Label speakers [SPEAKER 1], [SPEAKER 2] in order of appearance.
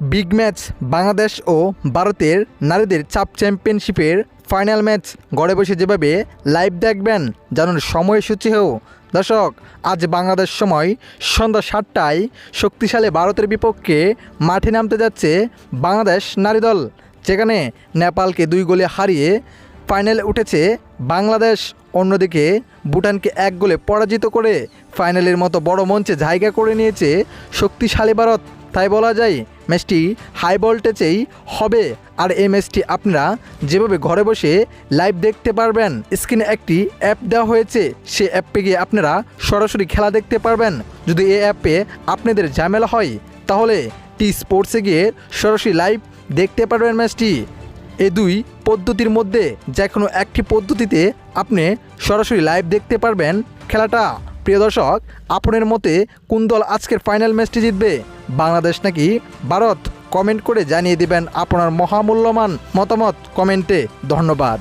[SPEAKER 1] Big match Bangladesh ও ভারতের নারীদের sub চ্যাম্পিয়নশিপের ফাইনাল ম্যাচ ঘরে বসে যেভাবে লাইভ দেখবেন জানুন সময়সূচিও। দর্শক, আজ বাংলাদেশ সময় সন্ধ্যা 7টায় শক্তিশালী ভারতের বিপক্ষে মাঠে নামতে যাচ্ছে বাংলাদেশ নারী দল, যেখানে নেপালকে 2 গোলে হারিয়ে ফাইনালে উঠেছে বাংলাদেশ। অন্যদিকে ভুটানকে 1 গোলে পরাজিত করে ফাইনালের মতো বড় মঞ্চে জায়গা করে নিয়েছে শক্তিশালী ভারত। তাই বলা যায় ম্যাচটি হাই ভোল্টেজেই হবে। আর এই ম্যাচটি আপনারা যেভাবে ঘরে বসে লাইভ দেখতে পারবেন, স্ক্রিনে একটি অ্যাপ দেওয়া হয়েছে, সেই অ্যাপে গিয়ে আপনারা সরাসরি খেলা দেখতে পারবেন। যদি এই অ্যাপে আপনাদের ঝামেলা হয় তাহলে টি স্পোর্টসে গিয়ে সরাসরি লাইভ দেখতে পারবেন ম্যাচটি। এই 2 পদ্ধতির মধ্যে যে কোনো একটি পদ্ধতিতে আপনি সরাসরি লাইভ দেখতে পারবেন খেলাটা। প্রিয় দর্শক, আপনার মতে কোন দল আজকের ফাইনাল ম্যাচটি জিতবে, বাংলাদেশ নাকি ভারত? কমেন্ট করে জানিয়ে দিবেন আপনার মহামূল্যবান মতামত কমেন্টে। ধন্যবাদ।